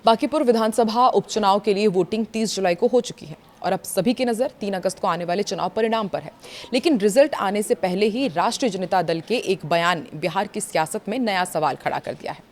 बांकीपुर विधानसभा उपचुनाव के लिए वोटिंग 30 जुलाई को हो चुकी है और अब सभी की नजर 3 अगस्त को आने वाले चुनाव परिणाम पर है। लेकिन रिजल्ट आने से पहले ही राष्ट्रीय जनता दल के एक बयान ने बिहार की सियासत में नया सवाल खड़ा कर दिया है।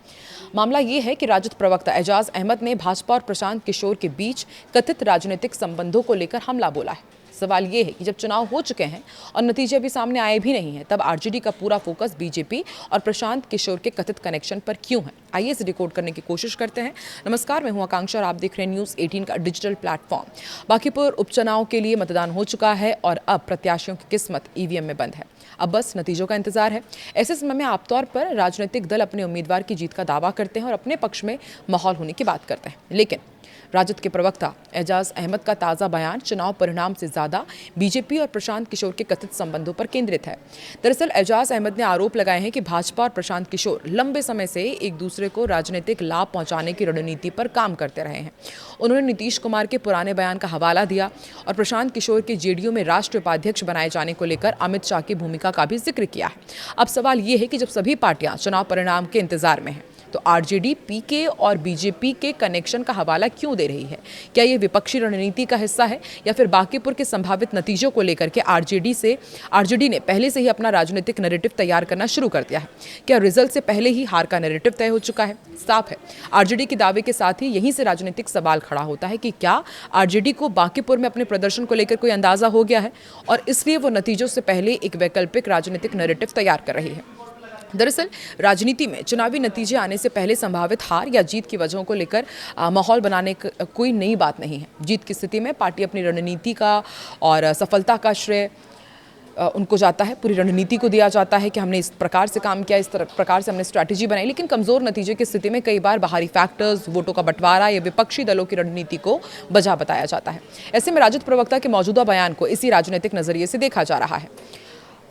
मामला ये है कि राजद प्रवक्ता एजाज अहमद ने भाजपा और प्रशांत किशोर के बीच कथित राजनीतिक संबंधों को लेकर हमला बोला है। सवाल ये है कि जब चुनाव हो चुके हैं और नतीजे अभी सामने आए भी नहीं हैं, तब आरजेडी का पूरा फोकस बीजेपी और प्रशांत किशोर के कथित कनेक्शन पर क्यों है? आइए इसे डिकोड करने की कोशिश करते हैं। नमस्कार, मैं हूं आकांक्षा और आप देख रहे हैं न्यूज़ 18 का डिजिटल प्लेटफॉर्म। बांकीपुर उपचुनाव के लिए मतदान हो चुका है और अब प्रत्याशियों की किस्मत ईवीएम में बंद है। अब बस नतीजों का इंतजार है। ऐसे समय में आमतौर पर राजनीतिक दल अपने उम्मीदवार की जीत का दावा करते हैं और अपने पक्ष में माहौल होने की बात करते हैं, लेकिन राजद के प्रवक्ता एजाज अहमद का ताज़ा बयान चुनाव परिणाम से ज़्यादा बीजेपी और प्रशांत किशोर के कथित संबंधों पर केंद्रित है। दरअसल एजाज अहमद ने आरोप लगाए हैं कि भाजपा और प्रशांत किशोर लंबे समय से एक दूसरे को राजनीतिक लाभ पहुंचाने की रणनीति पर काम करते रहे हैं। उन्होंने नीतीश कुमार के पुराने बयान का हवाला दिया और प्रशांत किशोर के जेडीयू में राष्ट्रीय उपाध्यक्ष बनाए जाने को लेकर अमित शाह की भूमिका का भी जिक्र किया है। अब सवाल ये है कि जब सभी पार्टियां चुनाव परिणाम के इंतजार में हैं, तो आरजेडी पीके और बीजेपी के कनेक्शन का हवाला क्यों दे रही है? क्या ये विपक्षी रणनीति का हिस्सा है या फिर बांकीपुर के संभावित नतीजों को लेकर के आरजेडी ने पहले से ही अपना राजनीतिक नैरेटिव तैयार करना शुरू कर दिया है? क्या रिजल्ट से पहले ही हार का नैरेटिव तय हो चुका है? साफ है, आरजेडी के दावे के साथ ही यहीं से राजनीतिक सवाल खड़ा होता है कि क्या आरजेडी को बांकीपुर में अपने प्रदर्शन को लेकर कोई अंदाजा हो गया है और इसलिए वो नतीजों से पहले एक वैकल्पिक राजनीतिक नैरेटिव तैयार कर रही है। दरअसल राजनीति में चुनावी नतीजे आने से पहले संभावित हार या जीत की वजहों को लेकर माहौल बनाने कोई नई बात नहीं है। जीत की स्थिति में पार्टी अपनी रणनीति का और सफलता का श्रेय उनको जाता है, पूरी रणनीति को दिया जाता है कि हमने इस प्रकार से काम किया, इस प्रकार से हमने स्ट्रैटेजी बनाई। लेकिन कमजोर नतीजे की स्थिति में कई बार बाहरी फैक्टर्स, वोटों का बंटवारा या विपक्षी दलों की रणनीति को वजह बताया जाता है। ऐसे में राजद प्रवक्ता के मौजूदा बयान को इसी राजनीतिक नजरिए से देखा जा रहा है।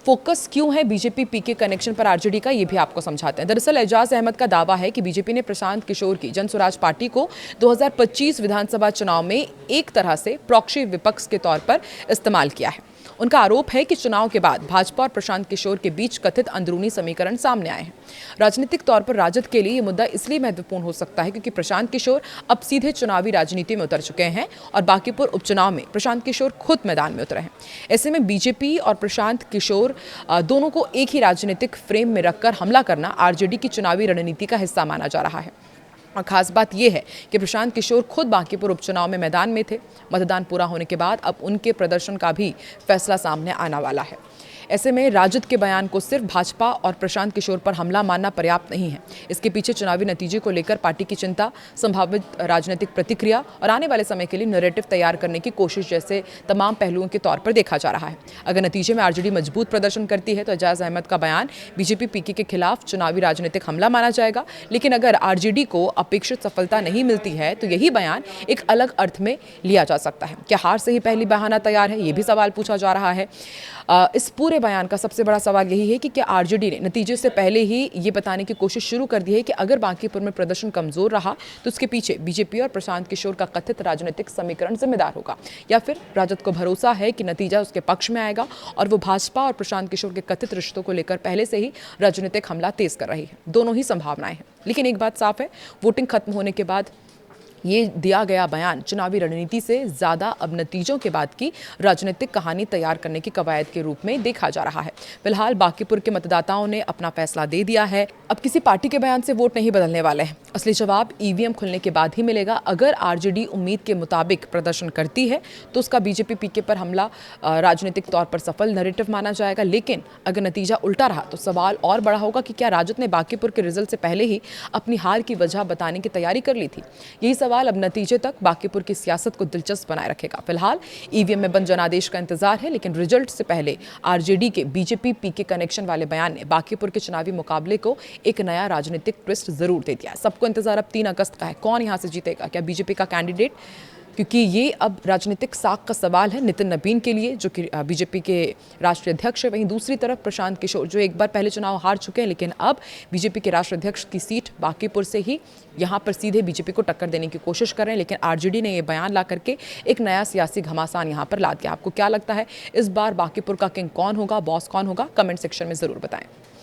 फोकस क्यों है बीजेपी पीके कनेक्शन पर आरजेडी का, ये भी आपको समझाते हैं। दरअसल एजाज अहमद का दावा है कि बीजेपी ने प्रशांत किशोर की जनसुराज पार्टी को 2025 विधानसभा चुनाव में एक तरह से प्रॉक्सी विपक्ष के तौर पर इस्तेमाल किया है। उनका आरोप है कि चुनाव के बाद भाजपा और प्रशांत किशोर के बीच कथित अंदरूनी समीकरण सामने आए हैं। राजनीतिक तौर पर राजद के लिए ये मुद्दा इसलिए महत्वपूर्ण हो सकता है क्योंकि प्रशांत किशोर अब सीधे चुनावी राजनीति में उतर चुके हैं और बांकीपुर उपचुनाव में प्रशांत किशोर खुद मैदान में उतरे हैं। ऐसे में बीजेपी और प्रशांत किशोर दोनों को एक ही राजनीतिक फ्रेम में रखकर हमला करना आरजेडी की चुनावी रणनीति का हिस्सा माना जा रहा है। और खास बात यह है कि प्रशांत किशोर खुद बांकीपुर उपचुनाव में मैदान में थे। मतदान पूरा होने के बाद अब उनके प्रदर्शन का भी फैसला सामने आने वाला है। ऐसे में राजद के बयान को सिर्फ भाजपा और प्रशांत किशोर पर हमला मानना पर्याप्त नहीं है। इसके पीछे चुनावी नतीजे को लेकर पार्टी की चिंता, संभावित राजनीतिक प्रतिक्रिया और आने वाले समय के लिए नैरेटिव तैयार करने की कोशिश जैसे तमाम पहलुओं के तौर पर देखा जा रहा है। अगर नतीजे में आरजेडी मजबूत प्रदर्शन करती है तो एजाज अहमद का बयान बीजेपी पीके के खिलाफ चुनावी राजनीतिक हमला माना जाएगा। लेकिन अगर आरजेडी को अपेक्षित सफलता नहीं मिलती है तो यही बयान एक अलग अर्थ में लिया जा सकता है। क्या हार से ही पहली बहाना तैयार है, ये भी सवाल पूछा जा रहा है। इस पूरे बयान का सबसे बड़ा सवाल यही है कि क्या आरजेडी ने नतीजे से पहले ही ये बताने की कोशिश शुरू कर दी है कि अगर बांकीपुर में प्रदर्शन कमजोर रहा तो उसके पीछे बीजेपी और प्रशांत किशोर का कथित राजनीतिक समीकरण जिम्मेदार होगा, या फिर राजद को भरोसा है कि नतीजा उसके पक्ष में आएगा और वो भाजपा और प्रशांत किशोर के कथित रिश्तों को लेकर पहले से ही राजनीतिक हमला तेज कर रही है। दोनों ही संभावनाएं हैं, लेकिन एक बात साफ है, वोटिंग खत्म होने के बाद ये दिया गया बयान चुनावी रणनीति से ज्यादा अब नतीजों के बाद की राजनीतिक कहानी तैयार करने की कवायद के रूप में देखा जा रहा है। फिलहाल बांकीपुर के मतदाताओं ने अपना फैसला दे दिया है। अब किसी पार्टी के बयान से वोट नहीं बदलने वाले हैं। असली जवाब ईवीएम खुलने के बाद ही मिलेगा। अगर आरजेडी उम्मीद के मुताबिक प्रदर्शन करती है तो उसका बीजेपी पीके पर हमला राजनीतिक तौर पर सफल नैरेटिव माना जाएगा। लेकिन अगर नतीजा उल्टा रहा तो सवाल और बड़ा होगा कि क्या राजद ने बांकीपुर के रिजल्ट से पहले ही अपनी हार की वजह बताने की तैयारी कर ली थी? यही सवाल अब नतीजे तक बांकीपुर की सियासत को दिलचस्प बनाए रखेगा। फिलहाल ईवीएम में बंद जनादेश का इंतजार है, लेकिन रिजल्ट से पहले आरजेडी के बीजेपी पीके कनेक्शन वाले बयान ने बांकीपुर के चुनावी मुकाबले को एक नया राजनीतिक ट्विस्ट जरूर दे दिया। सबको इंतजार अब 3 अगस्त का है, कौन यहां से जीतेगा, क्या बीजेपी का कैंडिडेट, क्योंकि ये अब राजनीतिक साख का सवाल है नितिन नबीन के लिए, जो कि बीजेपी के राष्ट्रीय अध्यक्ष है। वहीं दूसरी तरफ प्रशांत किशोर, जो एक बार पहले चुनाव हार चुके हैं, लेकिन अब बीजेपी के राष्ट्रीय अध्यक्ष की सीट बांकीपुर से ही यहाँ पर सीधे बीजेपी को टक्कर देने की कोशिश कर रहे हैं। लेकिन आरजेडी ने ये बयान ला करके एक नया सियासी घमासान यहाँ पर ला दिया। आपको क्या लगता है, इस बार बांकीपुर का किंग कौन होगा, बॉस कौन होगा? कमेंट सेक्शन में जरूर बताएं।